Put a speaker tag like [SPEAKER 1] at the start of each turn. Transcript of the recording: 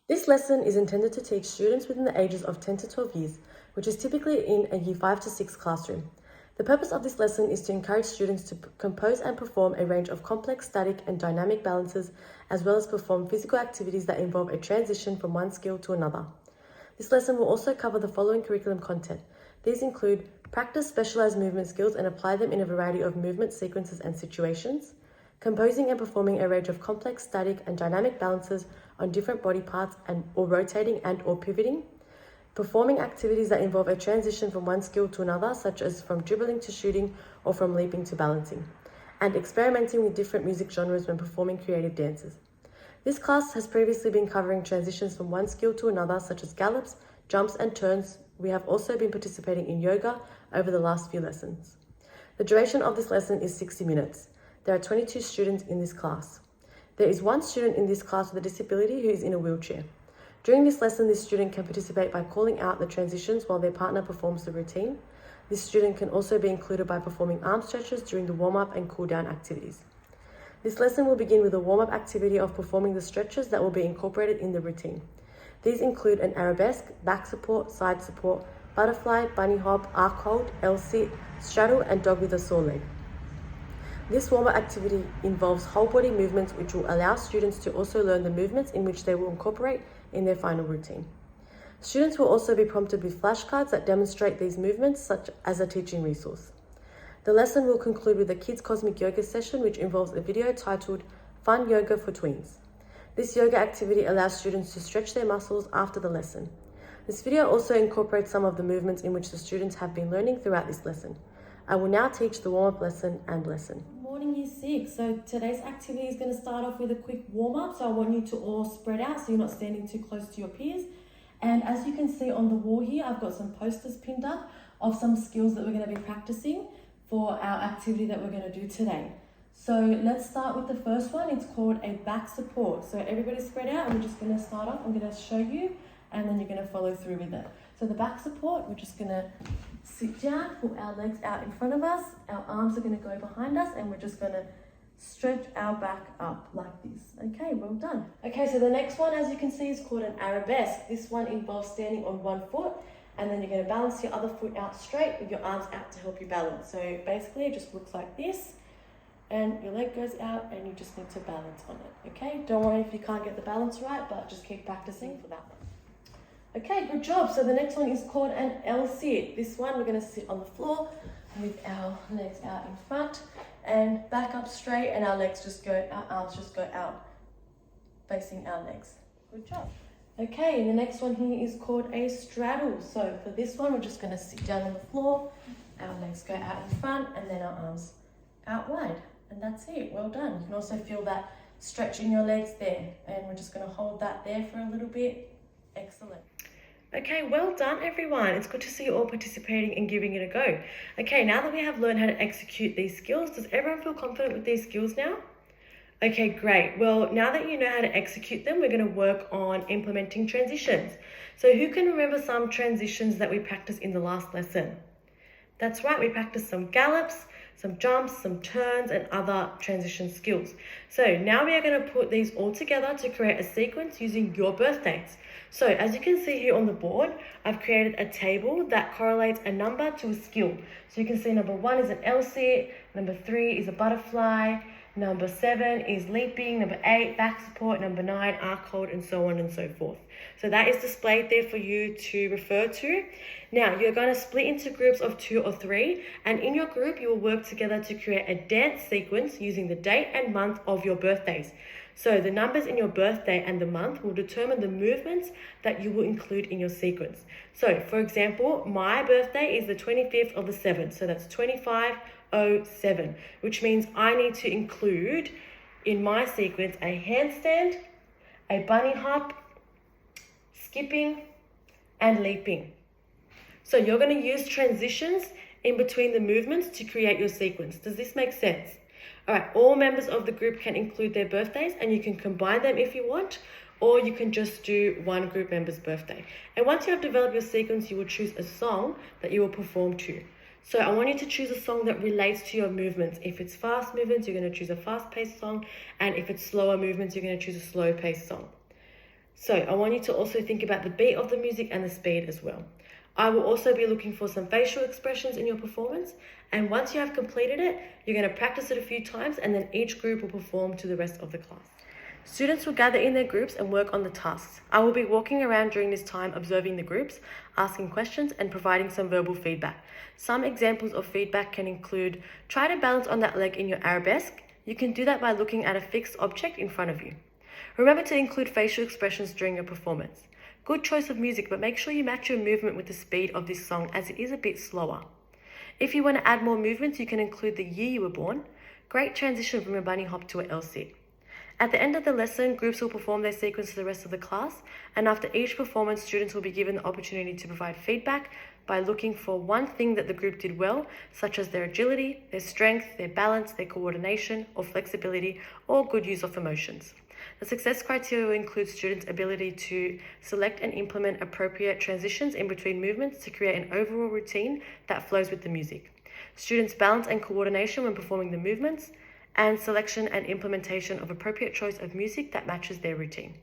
[SPEAKER 1] This lesson is intended to teach students within the ages of 10 to 12 years, which is typically in a Year 5 to 6 classroom. The purpose of this lesson is to encourage students to compose and perform a range of complex, static, and dynamic balances, as well as perform physical activities that involve a transition from one skill to another. This lesson will also cover the following curriculum content. These include practice specialized movement skills and apply them in a variety of movement sequences and situations, composing and performing a range of complex, static, and dynamic balances on different body parts or rotating and or pivoting, performing activities that involve a transition from one skill to another, such as from dribbling to shooting or from leaping to balancing, and experimenting with different music genres when performing creative dances. This class has previously been covering transitions from one skill to another, such as gallops, jumps, and turns. We have also been participating in yoga over the last few lessons. The duration of this lesson is 60 minutes. There are 22 students in this class. There is one student in this class with a disability who is in a wheelchair. During this lesson, this student can participate by calling out the transitions while their partner performs the routine. This student can also be included by performing arm stretches during the warm-up and cool-down activities. This lesson will begin with a warm-up activity of performing the stretches that will be incorporated in the routine. These include an arabesque, back support, side support, butterfly, bunny hop, arc hold, L-sit, straddle, and dog with a sore leg. This warm-up activity involves whole body movements which will allow students to also learn the movements in which they will incorporate in their final routine. Students will also be prompted with flashcards that demonstrate these movements, such as a teaching resource. The lesson will conclude with a Kids Cosmic Yoga session which involves a video titled Fun Yoga for Tweens. This yoga activity allows students to stretch their muscles after the lesson. This video also incorporates some of the movements in which the students have been learning throughout this lesson. I will now teach the warm-up lesson and lesson. Morning Year 6. So today's activity is going to start off with a quick warm-up. So I want you to all spread out so you're not standing too close to your peers. And as you can see on the wall here, I've got some posters pinned up of some skills that we're going to be practicing for our activity that we're going to do today. So let's start with the first one. It's called a back support. So everybody spread out and we're just going to start off. I'm going to show you and then you're going to follow through with it. So the back support, we're just going to sit down, put our legs out in front of us, our arms are going to go behind us, and we're just going to stretch our back up like this. Okay, well done. Okay, so the next one, as you can see, is called an arabesque. This one involves standing on one foot, and then you're going to balance your other foot out straight with your arms out to help you balance. So basically it just looks like this, and your leg goes out and you just need to balance on it. Okay, don't worry if you can't get the balance right, but just keep practicing for that one. Okay, good job. So the next one is called an L-sit. This one, we're going to sit on the floor with our legs out in front and back up straight, and our arms just go out facing our legs. Good job. Okay, and the next one here is called a straddle. So for this one, we're just going to sit down on the floor, our legs go out in front, and then our arms out wide. And that's it. Well done. You can also feel that stretch in your legs there, and we're just going to hold that there for a little bit. Excellent. Okay, well done everyone. It's good to see you all participating and giving it a go. Okay, now that we have learned how to execute these skills, does everyone feel confident with these skills now? Okay, great. Well, now that you know how to execute them, we're going to work on implementing transitions. So who can remember some transitions that we practiced in the last lesson? That's right, we practiced some gallops, some jumps, some turns, and other transition skills. So now we are going to put these all together to create a sequence using your birth dates. So as you can see here on the board, I've created a table that correlates a number to a skill. So you can see number 1 is an L-sit, number 3 is a butterfly, number 7 is leaping, number 8, back support, number 9, arc hold, and so on and so forth. So that is displayed there for you to refer to. Now, you're going to split into groups of 2 or 3, and in your group, you will work together to create a dance sequence using the date and month of your birthdays. So the numbers in your birthday and the month will determine the movements that you will include in your sequence. So, for example, my birthday is the 25th of the 7th, so that's 2507, which means I need to include in my sequence a handstand, a bunny hop, skipping, and leaping. So you're going to use transitions in between the movements to create your sequence. Does this make sense? All right, all members of the group can include their birthdays, and you can combine them if you want, or you can just do one group member's birthday. And once you have developed your sequence, you will choose a song that you will perform to. So I want you to choose a song that relates to your movements. If it's fast movements, you're going to choose a fast-paced song, and if it's slower movements, you're going to choose a slow-paced song. So I want you to also think about the beat of the music and the speed as well. I will also be looking for some facial expressions in your performance, and once you have completed it, you're going to practice it a few times, and then each group will perform to the rest of the class. Students will gather in their groups and work on the tasks. I will be walking around during this time observing the groups, asking questions and providing some verbal feedback. Some examples of feedback can include, try to balance on that leg in your arabesque. You can do that by looking at a fixed object in front of you. Remember to include facial expressions during your performance. Good choice of music, but make sure you match your movement with the speed of this song as it is a bit slower. If you want to add more movements, you can include the year you were born. Great transition from a bunny hop to a L-sit. At the end of the lesson, groups will perform their sequence to the rest of the class, and after each performance, students will be given the opportunity to provide feedback by looking for one thing that the group did well, such as their agility, their strength, their balance, their coordination, or flexibility, or good use of emotions. The success criteria will include students' ability to select and implement appropriate transitions in between movements to create an overall routine that flows with the music, students' balance and coordination when performing the movements, and selection and implementation of appropriate choice of music that matches their routine.